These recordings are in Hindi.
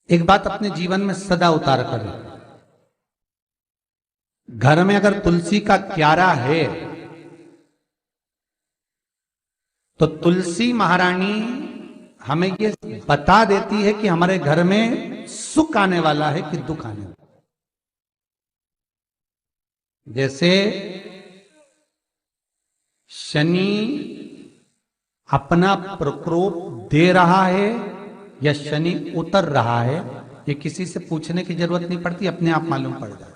एक बात अपने जीवन में सदा उतार करें, घर में अगर तुलसी का क्यारा है तो तुलसी महारानी हमें ये बता देती है कि हमारे घर में सुख आने वाला है कि दुख आने वाला है। जैसे शनि अपना प्रकोप दे रहा है या शनि उतर रहा है, ये किसी से पूछने की जरूरत नहीं पड़ती, अपने आप मालूम पड़ जाता है।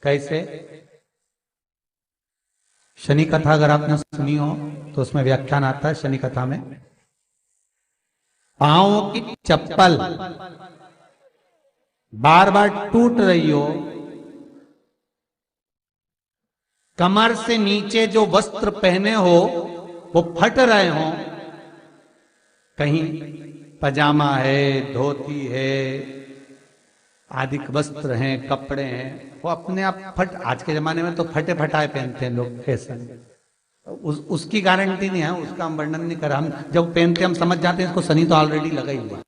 कैसे? शनि कथा अगर आपने सुनी हो तो उसमें व्याख्यान आता है शनि कथा में, पांव की चप्पल बार बार टूट रही हो, कमर से नीचे जो वस्त्र पहने हो वो फट रहे हो, कहीं पजामा है, धोती है, आदि वस्त्र हैं, कपड़े हैं, वो अपने आप फट, आज के जमाने में तो फटे फटाए पहनते हैं लोग, फैशन। उसकी गारंटी नहीं है, उसका हम वर्णन नहीं कर रहा। हम जब पहनते हम समझ जाते हैं इसको शनि तो ऑलरेडी लगा ही हुआ।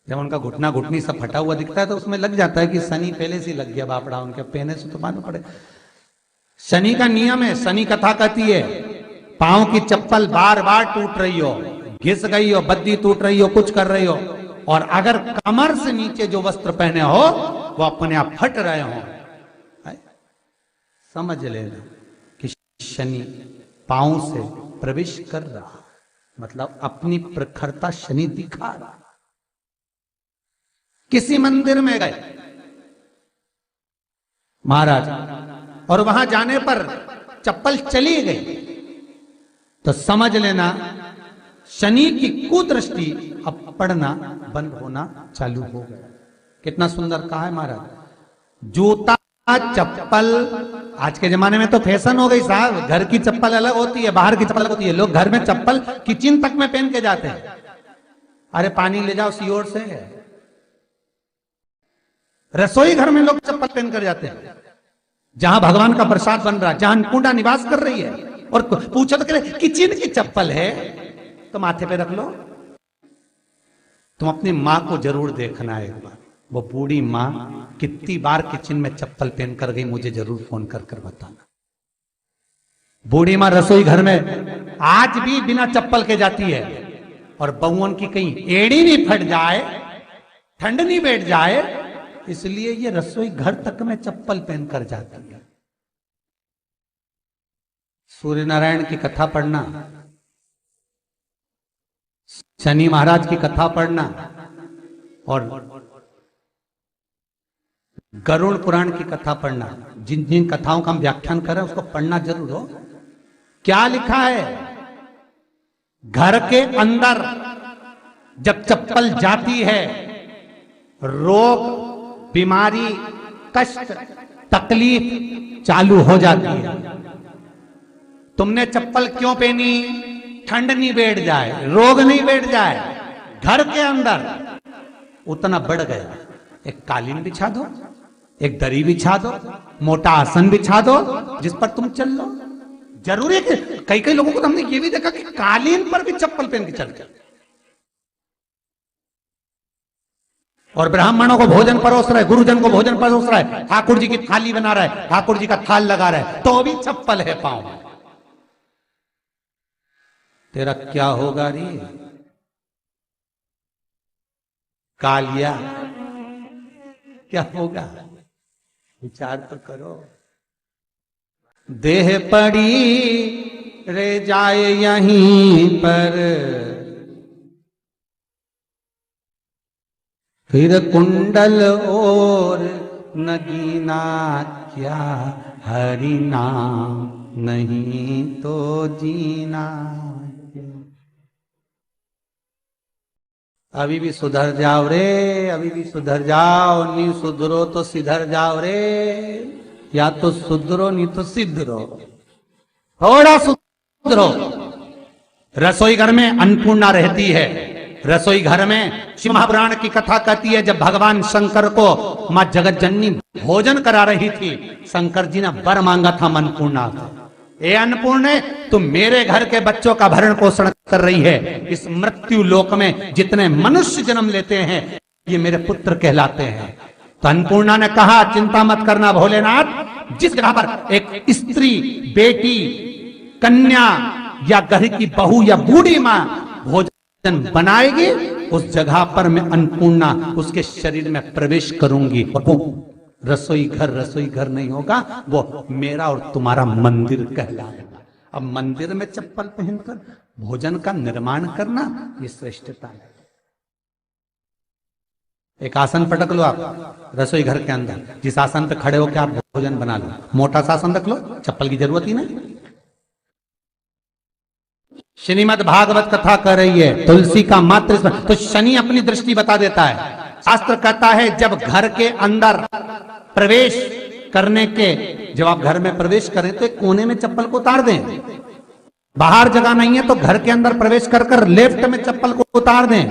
जब उनका घुटना घुटनी सब फटा हुआ दिखता है तो उसमें लग जाता है कि शनि पहले से लग गया बापड़ा, उनके पहने से तो मालूम पड़े। शनि का नियम है, शनि कथा कहती है पांव की चप्पल बार बार टूट रही हो, घिस गई हो, बद्दी टूट रही हो, कुछ कर रही हो, और अगर कमर से नीचे जो वस्त्र पहने हो वो अपने आप फट रहे हो, समझ लेना कि शनि पांव से प्रवेश कर रहा, मतलब अपनी प्रखरता शनि दिखा रहा। किसी मंदिर में गए महाराज और वहां जाने पर चप्पल चली गई तो समझ लेना शनि की कुदृष्टि अब पड़ना बंद होना चालू हो गया। कितना सुंदर कहा है महाराज। जूता चप्पल आज के जमाने में तो फैशन हो गई साहब, घर की चप्पल अलग होती है, बाहर की चप्पल अलग होती है। लोग घर में चप्पल किचन तक में पहन के जाते हैं। अरे पानी ले जाओ सियोर से, रसोई घर में लोग चप्पल पहन कर जाते हैं, जहां भगवान का प्रसाद बन रहा है, जहां अन्नपूर्णा निवास कर रही है, और पूछो तो कह किचन की चप्पल है तो माथे पे रख लो। तुम अपनी मां को जरूर देखना है एक बार, वो बूढ़ी मां कितनी बार किचन में चप्पल पहन कर गई, मुझे जरूर फोन कर कर बताना। बूढ़ी मां रसोई घर में आज भी बिना चप्पल के जाती है, और बहुओं की कहीं एड़ी नहीं फट जाए, ठंड नहीं बैठ जाए, इसलिए ये रसोई घर तक में चप्पल पहन कर जाती है। सूर्य नारायण की कथा पढ़ना, शनि महाराज की कथा पढ़ना, और गरुड़ पुराण की कथा पढ़ना, जिन जिन कथाओं का हम व्याख्यान कर रहे हैं उसको पढ़ना जरूर हो। क्या लिखा है? घर के अंदर जब चप्पल जाती है, रोग, बीमारी, कष्ट, तकलीफ चालू हो जाती है। तुमने चप्पल क्यों पहनी? ठंड नहीं बैठ जाए, रोग नहीं बैठ जाए। घर के अंदर उतना बढ़ गया, एक कालीन बिछा दो, एक दरी बिछा दो, मोटा आसन बिछा दो, जिस पर तुम चल लो। जरूरी है कि कई कई लोगों को तो हमने ये भी देखा कि कालीन पर भी चप्पल पहन के चलते, और ब्राह्मणों को भोजन परोस रहा है, गुरुजन को भोजन परोस रहा है, ठाकुर जी की थाली बना रहा है, ठाकुर जी का थाल लगा रहा है, तो भी चप्पल है पांव में। तेरा क्या होगा रे कालिया, क्या होगा? विचार तो करो। देह पड़ी रे जाए यहीं पर, फिर कुंडल और नगीना, क्या हरि नाम नहीं तो जीना। अभी भी सुधर जाओ रे, अभी भी सुधर जाओ, नहीं सुधरो तो सिधर जाओ रे, या तो सुधरो नहीं तो सिद्धरो, थोड़ा सुधरो। रसोई घर में अन्नपूर्णा रहती है, रसोई घर में शिव महापुराण की कथा कहती है जब भगवान शंकर को मां जगत जननी भोजन करा रही थी, शंकर जी ने वर मांगा था अन्नपूर्णा से, ए अन्नपूर्णे, तुम मेरे घर के बच्चों का भरण पोषण कर रही है। इस मृत्यु लोक में जितने मनुष्य जन्म लेते हैं ये मेरे पुत्र कहलाते हैं। तो अन्नपूर्णा ने कहा, चिंता मत करना भोलेनाथ, जिस जगह पर एक स्त्री, बेटी, कन्या या घर की बहू या बूढ़ी मां भोजन बनाएगी, उस जगह पर मैं अन्नपूर्णा उसके शरीर में प्रवेश करूंगी। वो रसोई घर नहीं होगा, वो मेरा और तुम्हारा मंदिर कहलाएगा। अब मंदिर में चप्पल पहनकर भोजन का निर्माण करना ये श्रेष्ठता है। एक आसन पटक लो आप रसोई घर के अंदर, जिस आसन पे खड़े होकर आप भोजन बना लो। मोटा सा आसन रख लो, चप्पल की जरूरत ही नहीं। श्रीमद् भागवत कथा कर रही है, तुलसी का मात्र तो शनि अपनी दृष्टि बता देता है। शास्त्र कहता है जब घर के अंदर प्रवेश करने के, जब आप घर में प्रवेश करें तो एक कोने में चप्पल को उतार दें। बाहर जगह नहीं है तो घर के अंदर प्रवेश कर कर लेफ्ट में चप्पल को उतार दें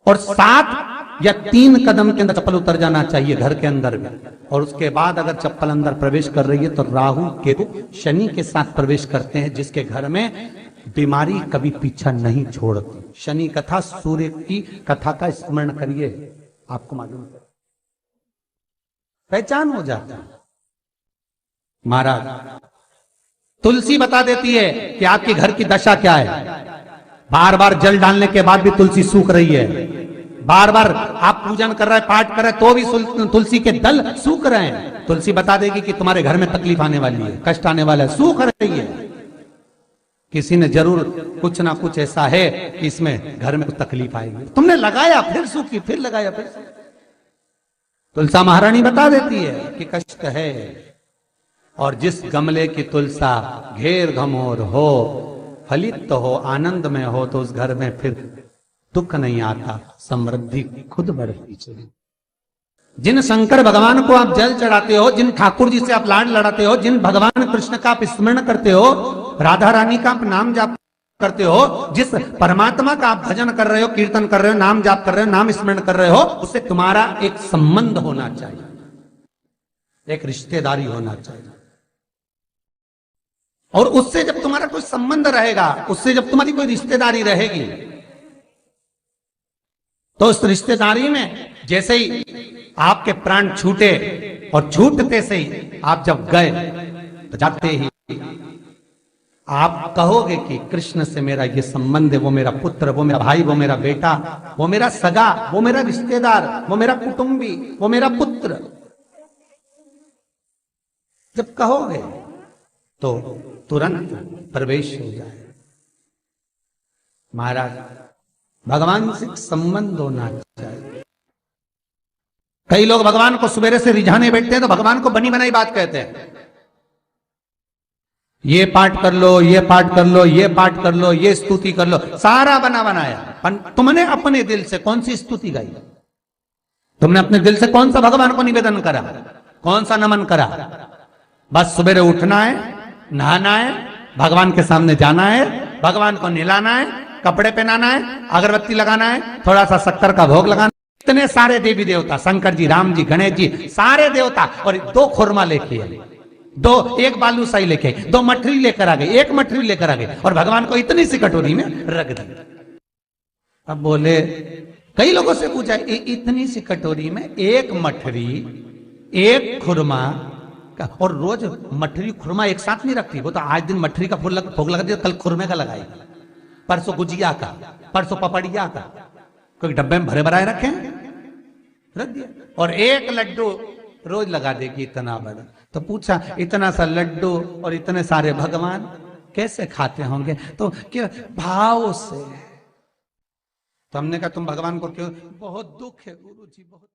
और 7 या 3 कदम के अंदर चप्पल उतर जाना चाहिए घर के अंदर में। और उसके बाद अगर चप्पल अंदर प्रवेश कर रही है तो राहु केतु शनि के साथ प्रवेश करते हैं, जिसके घर में बीमारी कभी पीछा नहीं छोड़ती। शनि कथा, सूर्य की कथा का स्मरण करिए, आपको मालूम है, पहचान हो जाता है। महाराज तुलसी बता देती है कि आपके घर की दशा क्या है। बार बार जल डालने के बाद भी तुलसी सूख रही है, बार बार आप पूजन कर रहे हैं, पाठ कर रहे हैं तो भी तुलसी के दल सूख रहे हैं। तुलसी बता देगी कि तुम्हारे घर में तकलीफ आने वाली है, कष्ट आने वाला है, सूख रही है। किसी ने जरूर कुछ ना कुछ ऐसा है कि इसमें घर में कुछ तकलीफ आएगी, तुमने लगाया फिर सूखी, फिर लगाया फिर सूखी। तुलसा महारानी बता देती है कि कष्ट है। और जिस गमले की तुलसा घेर घमोर हो, फलित तो हो, आनंद में हो, तो उस घर में फिर दुख नहीं आता, समृद्धि खुद बढ़ती चली। जिन शंकर भगवान को आप जल चढ़ाते हो, जिन ठाकुर जी से आप लाड लड़ाते हो, जिन भगवान कृष्ण का आप स्मरण करते हो, राधा रानी का आप नाम जाप करते हो, जिस परमात्मा का आप भजन कर रहे हो, कीर्तन कर रहे हो, नाम जाप कर रहे हो, नाम स्मरण कर रहे हो, उससे तुम्हारा एक संबंध होना चाहिए, एक रिश्तेदारी होना चाहिए। और उससे जब तुम्हारा कोई संबंध रहेगा, उससे जब तुम्हारी कोई रिश्तेदारी रहेगी, तो उस रिश्तेदारी में जैसे ही आपके प्राण छूटे और छूटते से ही आप जब गए तो जाते ही आप कहोगे कि कृष्ण से मेरा ये संबंध है, वो मेरा पुत्र, वो मेरा भाई, वो मेरा बेटा, वो मेरा सगा, वो मेरा रिश्तेदार, वो मेरा कुटुंबी, वो मेरा पुत्र। जब कहोगे तो तुरंत प्रवेश हो जाए। महाराज भगवान से संबंध होना चाहिए। कई लोग भगवान को सवेरे से रिझाने बैठते हैं तो भगवान को बनी बनाई बात कहते हैं। ये पाठ कर लो, ये पाठ कर लो, ये पाठ कर लो, ये स्तुति कर लो, सारा बना बनाया। तुमने अपने दिल से कौन सी स्तुति गाई? तुमने अपने दिल से कौन सा भगवान को निवेदन करा, कौन सा नमन करा? बस सवेरे उठना है, नहाना है, भगवान के सामने जाना है, भगवान को नहलाना है, कपड़े पहनाना है, अगरबत्ती लगाना है, थोड़ा सा शक्कर का भोग लगाना। इतने सारे देवी देवता, शंकर जी, राम जी, गणेश जी, सारे देवता, और 2 खुरमा लेके आए, 1 बालूशाही लेके आई, 2 मठरी लेकर आ गई, 1 मठरी लेकर आ गई, और भगवान को इतनी सी कटोरी में रख दी। अब बोले, कई लोगों से पूछा, इतनी सी कटोरी में 1 मठरी, 1 खुरमा, और रोज मठरी खुरमा एक साथ नहीं रखती। वो तो आज दिन मठरी का भोग लगा दिया, कल खुरमे का लगाएगी, परसों गुजिया का, परसों पपड़िया का, कोई डब्बे में भरे भराए रखे, रख दिया। और 1 लड्डू रोज लगा देगी, इतना बड़ा। तो पूछा, इतना सा लड्डू और इतने सारे भगवान कैसे खाते होंगे? तो क्या भाव से। तो हमने कहा, तुम भगवान को क्यों? बहुत दुख है गुरु जी, बहुत